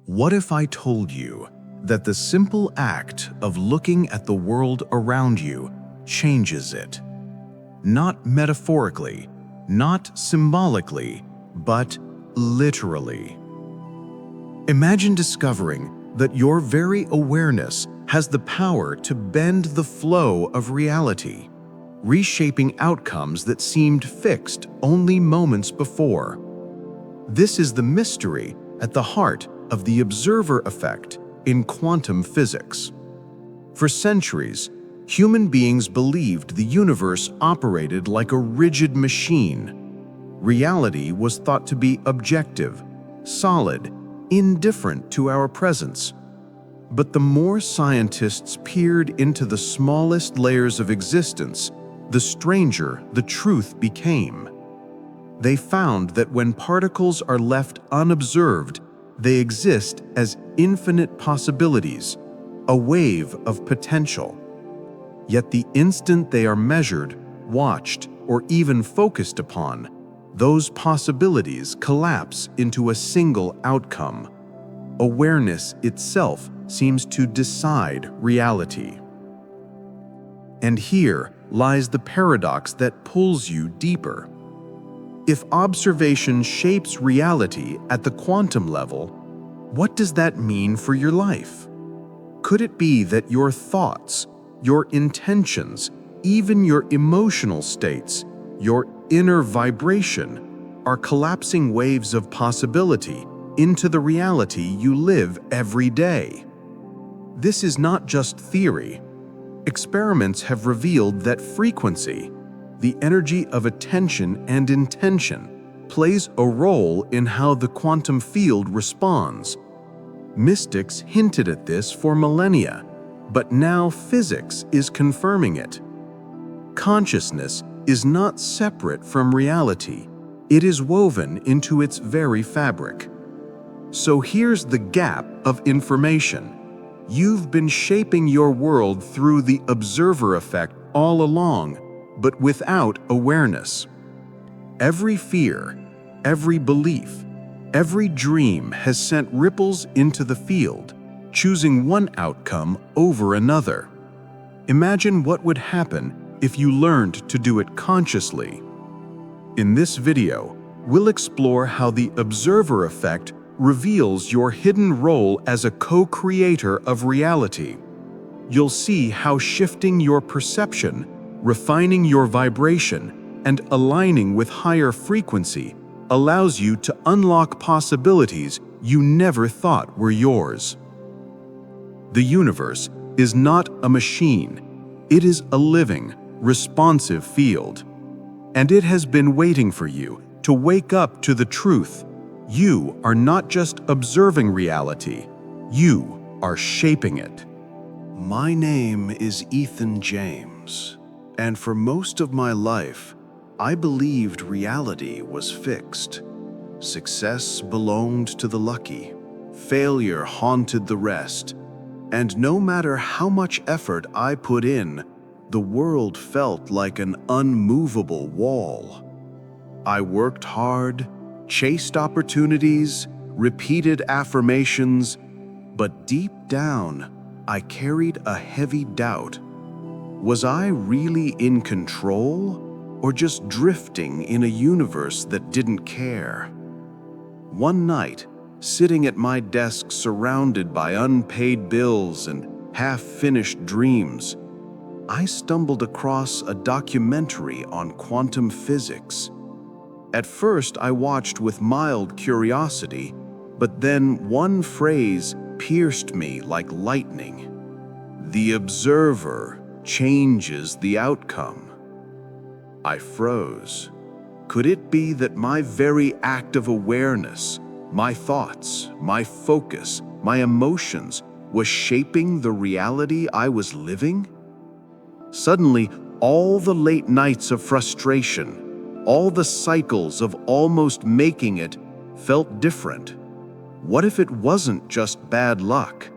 What if I told you that the simple act of looking at the world around you changes it? Not metaphorically, not symbolically, but literally. Imagine discovering that your very awareness has the power to bend the flow of reality, reshaping outcomes that seemed fixed only moments before. This is the mystery at the heart of the observer effect in quantum physics. For centuries, human beings believed the universe operated like a rigid machine. Reality was thought to be objective, solid, indifferent to our presence. But the more scientists peered into the smallest layers of existence, the stranger the truth became. They found that when particles are left unobserved, they exist as infinite possibilities, a wave of potential. Yet the instant they are measured, watched, or even focused upon, those possibilities collapse into a single outcome. Awareness itself seems to decide reality. And here lies the paradox that pulls you deeper. If observation shapes reality at the quantum level, what does that mean for your life? Could it be that your thoughts, your intentions, even your emotional states, your inner vibration, are collapsing waves of possibility into the reality you live every day? This is not just theory. Experiments have revealed that frequency, the energy of attention and intention, plays a role in how the quantum field responds. Mystics hinted at this for millennia, but now physics is confirming it. Consciousness is not separate from reality. It is woven into its very fabric. So here's the gap of information. You've been shaping your world through the observer effect all along, but without awareness. Every fear, every belief, every dream has sent ripples into the field, choosing one outcome over another. Imagine what would happen if you learned to do it consciously. In this video, we'll explore how the observer effect reveals your hidden role as a co-creator of reality. You'll see how shifting your perception, refining your vibration, and aligning with higher frequency allows you to unlock possibilities you never thought were yours. The universe is not a machine. It is a living, responsive field. And it has been waiting for you to wake up to the truth. You are not just observing reality. You are shaping it. My name is Ethan James, and for most of my life, I believed reality was fixed. Success belonged to the lucky. Failure haunted the rest. And no matter how much effort I put in, the world felt like an unmovable wall. I worked hard, chased opportunities, repeated affirmations, but deep down, I carried a heavy doubt. Was I really in control, or just drifting in a universe that didn't care? One night, sitting at my desk surrounded by unpaid bills and half-finished dreams, I stumbled across a documentary on quantum physics. At first, I watched with mild curiosity, but then one phrase pierced me like lightning. The observer changes the outcome. I froze. Could it be that my very act of awareness, my thoughts, my focus, my emotions, was shaping the reality I was living? Suddenly, all the late nights of frustration, all the cycles of almost making it, felt different. What if it wasn't just bad luck?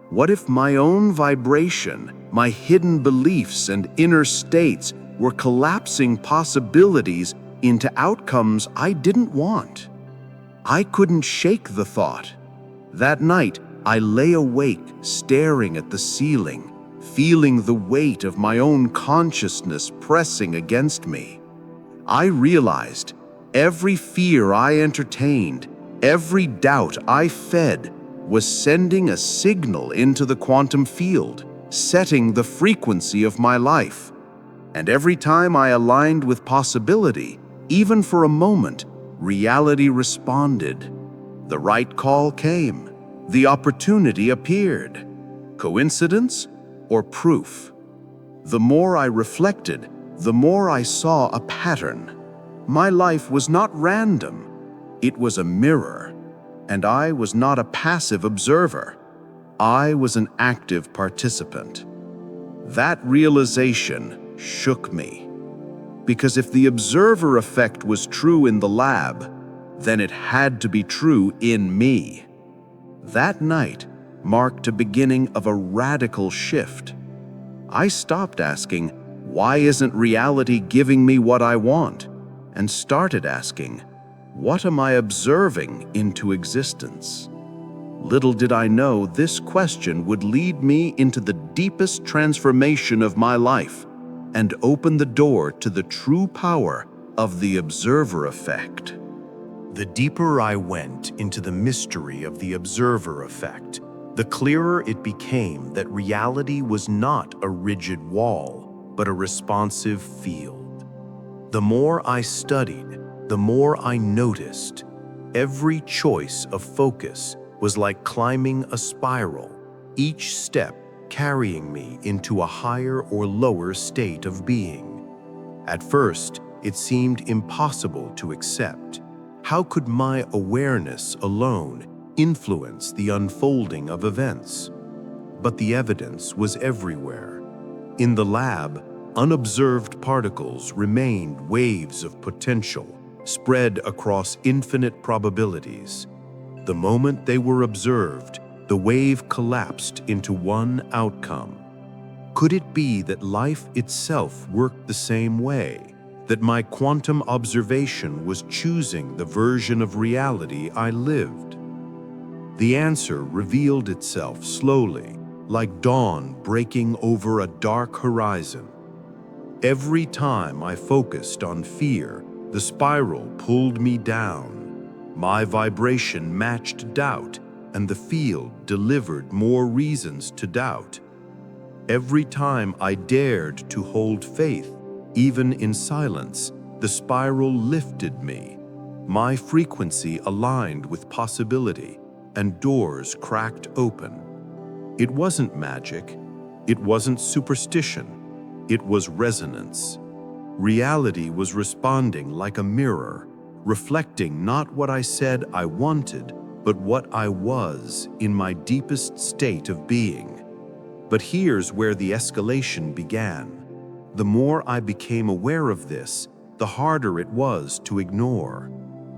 What if my own vibration, my hidden beliefs and inner states were collapsing possibilities into outcomes I didn't want? I couldn't shake the thought. That night, I lay awake, staring at the ceiling, feeling the weight of my own consciousness pressing against me. I realized every fear I entertained, every doubt I fed, was sending a signal into the quantum field, setting the frequency of my life. And every time I aligned with possibility, even for a moment, reality responded. The right call came. The opportunity appeared. Coincidence or proof? The more I reflected, the more I saw a pattern. My life was not random. It was a mirror. And I was not a passive observer. I was an active participant. That realization shook me. Because if the observer effect was true in the lab, then it had to be true in me. That night marked a beginning of a radical shift. I stopped asking, why isn't reality giving me what I want? And started asking, what am I observing into existence? Little did I know this question would lead me into the deepest transformation of my life and open the door to the true power of the observer effect. The deeper I went into the mystery of the observer effect, the clearer it became that reality was not a rigid wall, but a responsive field. The more I studied, the more I noticed. Every choice of focus was like climbing a spiral, each step carrying me into a higher or lower state of being. At first, it seemed impossible to accept. How could my awareness alone influence the unfolding of events? But the evidence was everywhere. In the lab, unobserved particles remained waves of potential, spread across infinite probabilities. The moment they were observed, the wave collapsed into one outcome. Could it be that life itself worked the same way? That my quantum observation was choosing the version of reality I lived? The answer revealed itself slowly, like dawn breaking over a dark horizon. Every time I focused on fear, the spiral pulled me down. My vibration matched doubt, and the field delivered more reasons to doubt. Every time I dared to hold faith, even in silence, the spiral lifted me. My frequency aligned with possibility, and doors cracked open. It wasn't magic. It wasn't superstition. It was resonance. Reality was responding like a mirror, reflecting not what I said I wanted, but what I was in my deepest state of being. But here's where the escalation began. The more I became aware of this, the harder it was to ignore.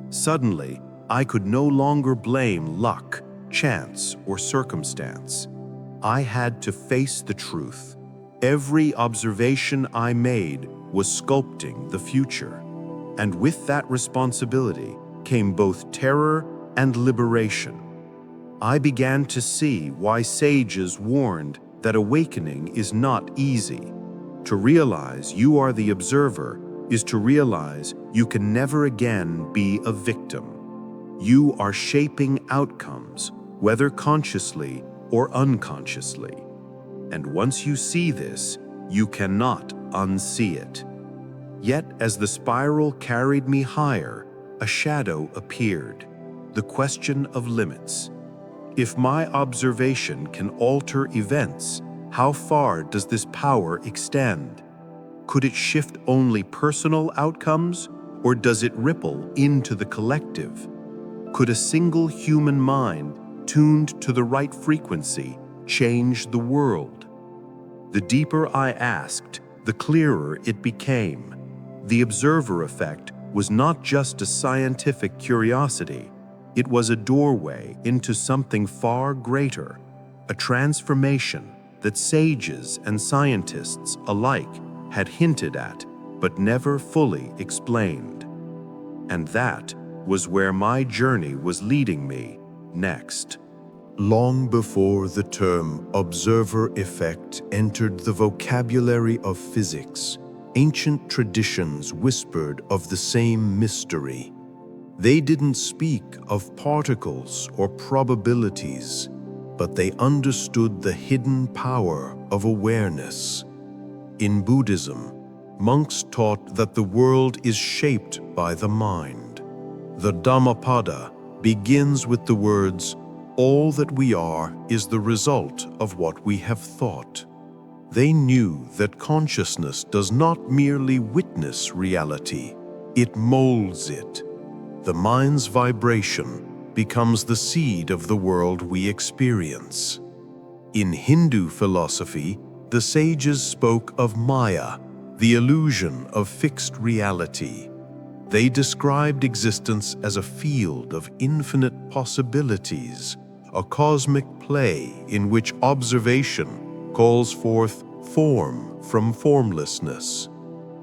Suddenly, I could no longer blame luck, chance, or circumstance. I had to face the truth. Every observation I made was sculpting the future. And with that responsibility came both terror and liberation. I began to see why sages warned that awakening is not easy. To realize you are the observer is to realize you can never again be a victim. You are shaping outcomes, whether consciously or unconsciously. And once you see this, you cannot unsee it. Yet as the spiral carried me higher, a shadow appeared, the question of limits. If my observation can alter events, how far does this power extend? Could it shift only personal outcomes, or does it ripple into the collective? Could a single human mind, tuned to the right frequency, change the world? The deeper I asked, the clearer it became. The observer effect was not just a scientific curiosity. It was a doorway into something far greater, a transformation that sages and scientists alike had hinted at, but never fully explained. And that was where my journey was leading me next. Long before the term observer effect entered the vocabulary of physics, ancient traditions whispered of the same mystery. They didn't speak of particles or probabilities, but they understood the hidden power of awareness. In Buddhism, monks taught that the world is shaped by the mind. The Dhammapada begins with the words, "All that we are is the result of what we have thought." They knew that consciousness does not merely witness reality, it molds it. The mind's vibration becomes the seed of the world we experience. In Hindu philosophy, the sages spoke of Maya, the illusion of fixed reality. They described existence as a field of infinite possibilities, a cosmic play in which observation calls forth form from formlessness.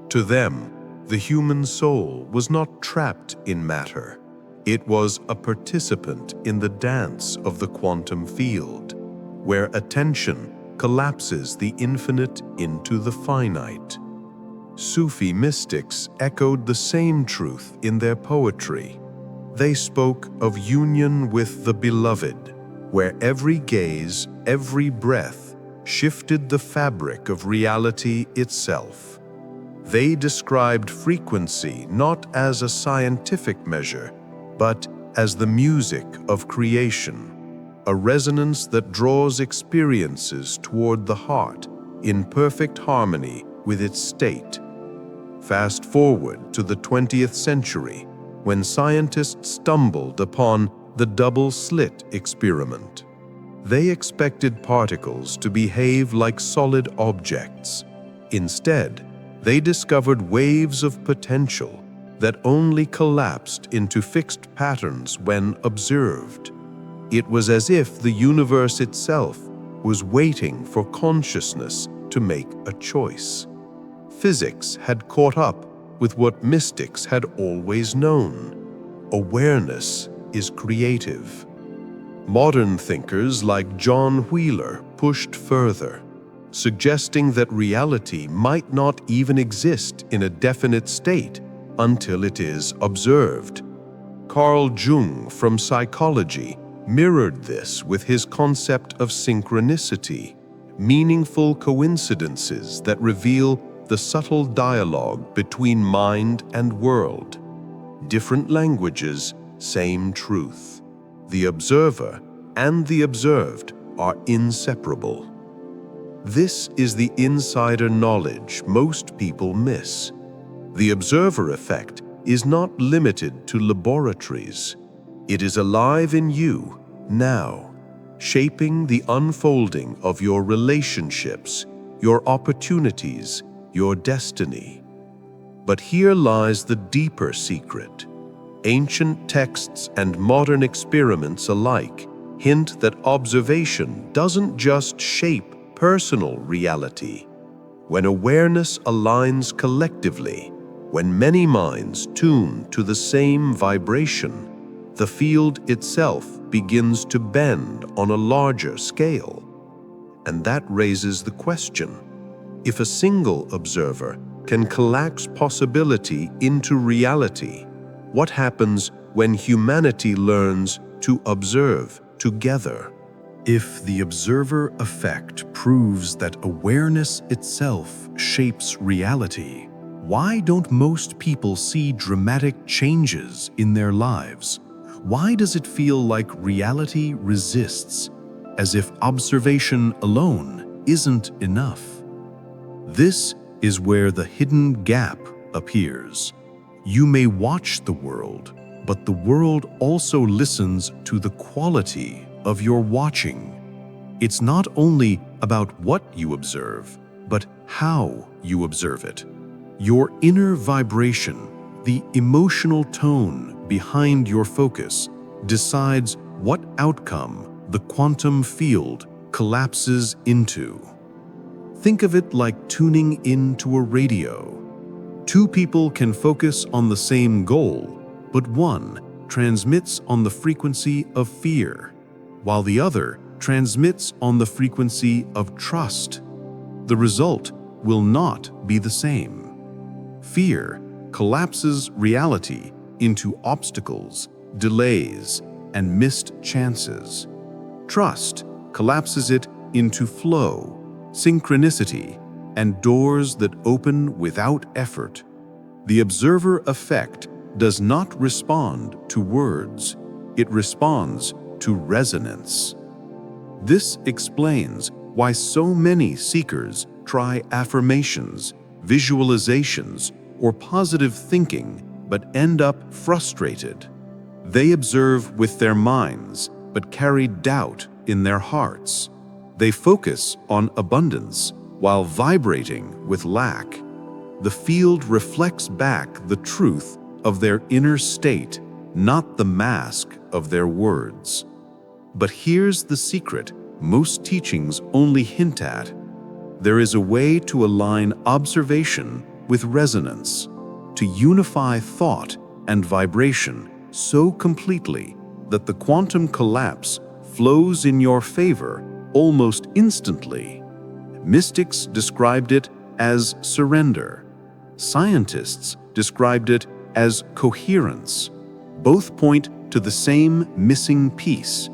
To them, the human soul was not trapped in matter. It was a participant in the dance of the quantum field, where attention collapses the infinite into the finite. Sufi mystics echoed the same truth in their poetry. They spoke of union with the beloved, where every gaze, every breath shifted the fabric of reality itself. They described frequency not as a scientific measure, but as the music of creation, a resonance that draws experiences toward the heart in perfect harmony with its state. Fast forward to the 20th century, when scientists stumbled upon the double-slit experiment. They expected particles to behave like solid objects. Instead, they discovered waves of potential that only collapsed into fixed patterns when observed. It was as if the universe itself was waiting for consciousness to make a choice. Physics had caught up with what mystics had always known. Awareness is creative. Modern thinkers like John Wheeler pushed further, suggesting that reality might not even exist in a definite state until it is observed. Carl Jung from psychology mirrored this with his concept of synchronicity, meaningful coincidences that reveal the subtle dialogue between mind and world. Different languages, same truth. The observer and the observed are inseparable. This is the insider knowledge most people miss. The observer effect is not limited to laboratories. It is alive in you now, shaping the unfolding of your relationships, your opportunities, your destiny. But here lies the deeper secret. Ancient texts and modern experiments alike hint that observation doesn't just shape personal reality. When awareness aligns collectively, when many minds tune to the same vibration, the field itself begins to bend on a larger scale. And that raises the question: if a single observer can collapse possibility into reality, what happens when humanity learns to observe together? If the observer effect proves that awareness itself shapes reality, why don't most people see dramatic changes in their lives? Why does it feel like reality resists, as if observation alone isn't enough? This is where the hidden gap appears. You may watch the world, but the world also listens to the quality of your watching. It's not only about what you observe, but how you observe it. Your inner vibration, the emotional tone behind your focus, decides what outcome the quantum field collapses into. Think of it like tuning into a radio. Two people can focus on the same goal, but one transmits on the frequency of fear. while the other transmits on the frequency of trust. The result will not be the same. Fear collapses reality into obstacles, delays, and missed chances. Trust collapses it into flow, synchronicity, and doors that open without effort. The observer effect does not respond to words, it responds to resonance. This explains why so many seekers try affirmations, visualizations, or positive thinking but end up frustrated. They observe with their minds but carry doubt in their hearts. They focus on abundance while vibrating with lack. The field reflects back the truth of their inner state, not the mask of their words. But here's the secret most teachings only hint at. There is a way to align observation with resonance, to unify thought and vibration so completely that the quantum collapse flows in your favor almost instantly. Mystics described it as surrender. Scientists described it as coherence. Both point to the same missing piece,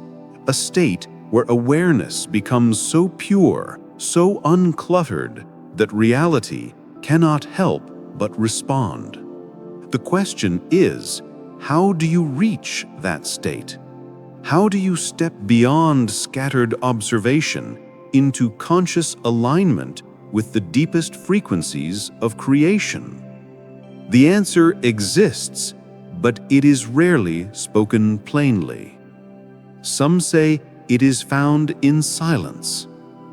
a state where awareness becomes so pure, so uncluttered, that reality cannot help but respond. The question is, how do you reach that state? How do you step beyond scattered observation into conscious alignment with the deepest frequencies of creation? The answer exists, but it is rarely spoken plainly. Some say it is found in silence.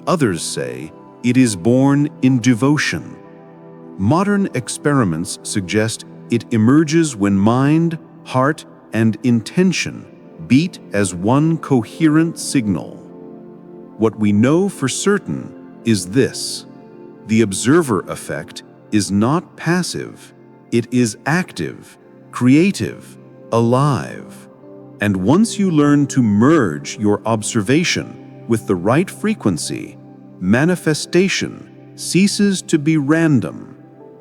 Others say it is born in devotion. Modern experiments suggest it emerges when mind, heart, and intention beat as one coherent signal. What we know for certain is this: the observer effect is not passive, it is active, creative, alive. And once you learn to merge your observation with the right frequency, manifestation ceases to be random.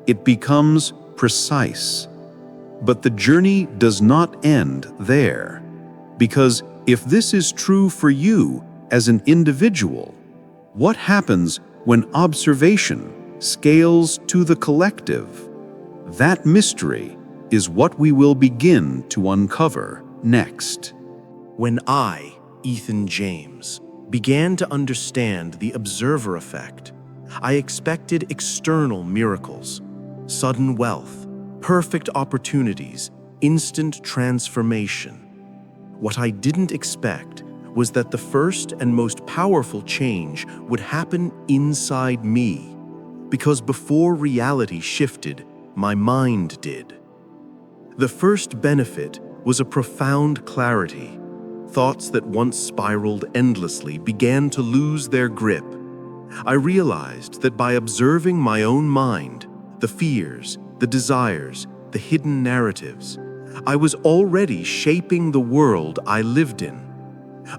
It becomes precise. But the journey does not end there. Because if this is true for you as an individual, what happens when observation scales to the collective? That mystery is what we will begin to uncover next. When I, Ethan James, began to understand the observer effect, I expected external miracles, sudden wealth, perfect opportunities, instant transformation. What I didn't expect was that the first and most powerful change would happen inside me, because before reality shifted, my mind did. The first benefit was a profound clarity. Thoughts that once spiraled endlessly began to lose their grip. I realized that by observing my own mind, the fears, the desires, the hidden narratives, I was already shaping the world I lived in.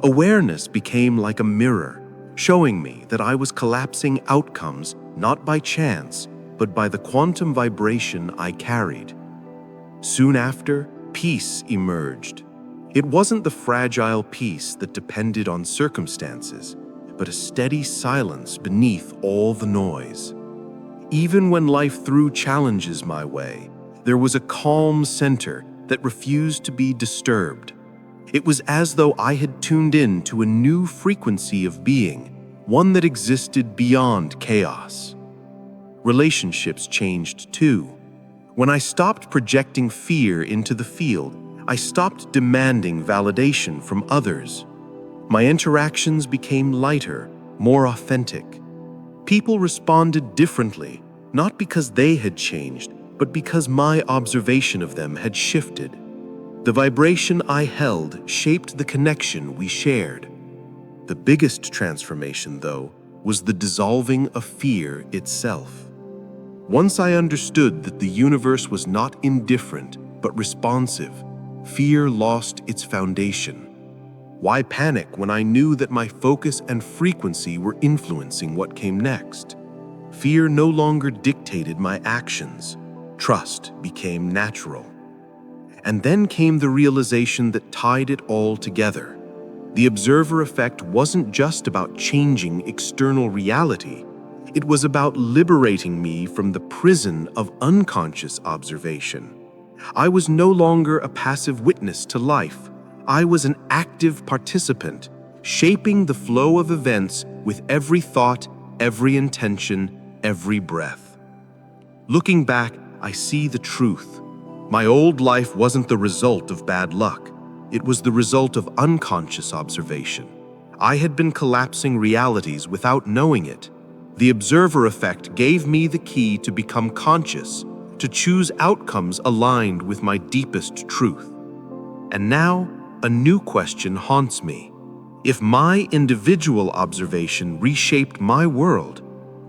Awareness became like a mirror, showing me that I was collapsing outcomes not by chance, but by the quantum vibration I carried. Soon after, peace emerged. It wasn't the fragile peace that depended on circumstances, but a steady silence beneath all the noise. Even when life threw challenges my way, there was a calm center that refused to be disturbed. It was as though I had tuned in to a new frequency of being, one that existed beyond chaos. Relationships changed too. When I stopped projecting fear into the field, I stopped demanding validation from others. My interactions became lighter, more authentic. People responded differently, not because they had changed, but because my observation of them had shifted. The vibration I held shaped the connection we shared. The biggest transformation, though, was the dissolving of fear itself. Once I understood that the universe was not indifferent, but responsive, fear lost its foundation. Why panic when I knew that my focus and frequency were influencing what came next? Fear no longer dictated my actions. Trust became natural. And then came the realization that tied it all together. The observer effect wasn't just about changing external reality. It was about liberating me from the prison of unconscious observation. I was no longer a passive witness to life. I was an active participant, shaping the flow of events with every thought, every intention, every breath. Looking back, I see the truth. My old life wasn't the result of bad luck. It was the result of unconscious observation. I had been collapsing realities without knowing it. The observer effect gave me the key to become conscious, to choose outcomes aligned with my deepest truth. And now, a new question haunts me. If my individual observation reshaped my world,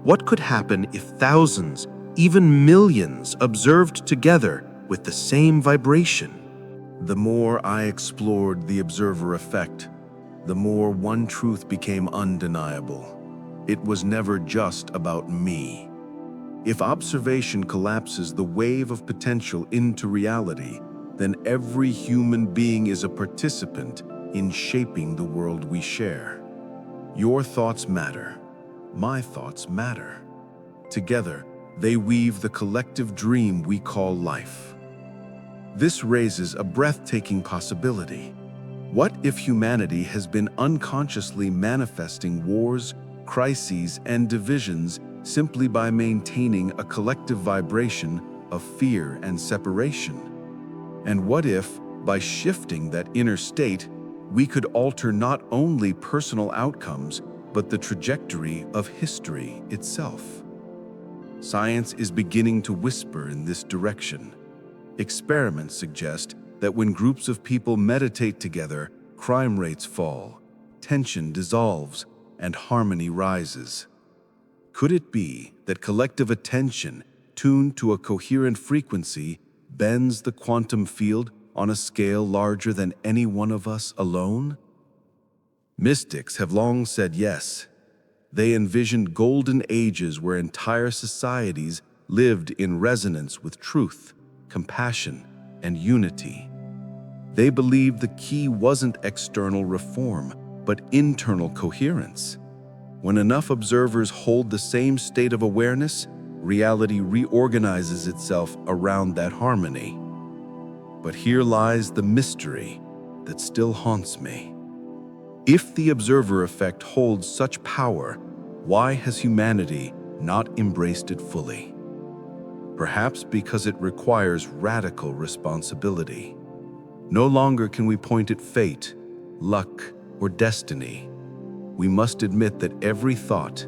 what could happen if thousands, even millions, observed together with the same vibration? The more I explored the observer effect, the more one truth became undeniable. It was never just about me. If observation collapses the wave of potential into reality, then every human being is a participant in shaping the world we share. Your thoughts matter. My thoughts matter. Together, they weave the collective dream we call life. This raises a breathtaking possibility. What if humanity has been unconsciously manifesting wars, crises, and divisions simply by maintaining a collective vibration of fear and separation? And what if, by shifting that inner state, we could alter not only personal outcomes, but the trajectory of history itself? Science is beginning to whisper in this direction. Experiments suggest that when groups of people meditate together, crime rates fall, tension dissolves, and harmony rises. Could it be that collective attention, tuned to a coherent frequency, bends the quantum field on a scale larger than any one of us alone? Mystics have long said yes. They envisioned golden ages where entire societies lived in resonance with truth, compassion, and unity. They believed the key wasn't external reform, but internal coherence. When enough observers hold the same state of awareness, reality reorganizes itself around that harmony. But here lies the mystery that still haunts me. If the observer effect holds such power, why has humanity not embraced it fully? Perhaps because it requires radical responsibility. No longer can we point at fate, luck, or destiny. We must admit that every thought,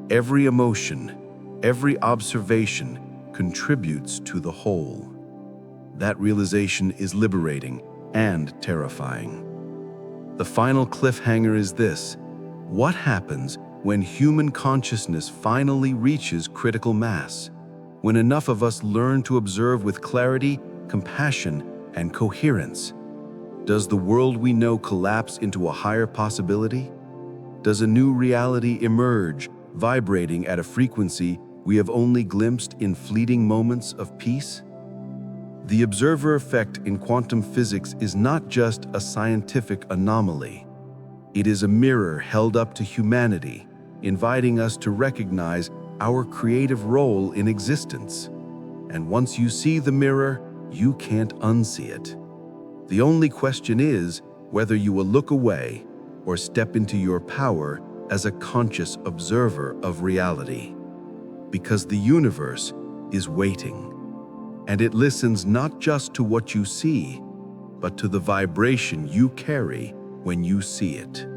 every emotion, every observation contributes to the whole. That realization is liberating and terrifying. The final cliffhanger is this: what happens when human consciousness finally reaches critical mass? When enough of us learn to observe with clarity, compassion, and coherence? Does the world we know collapse into a higher possibility? Does a new reality emerge, vibrating at a frequency we have only glimpsed in fleeting moments of peace? The observer effect in quantum physics is not just a scientific anomaly. It is a mirror held up to humanity, inviting us to recognize our creative role in existence. And once you see the mirror, you can't unsee it. The only question is whether you will look away or step into your power as a conscious observer of reality. Because the universe is waiting, and it listens not just to what you see, but to the vibration you carry when you see it.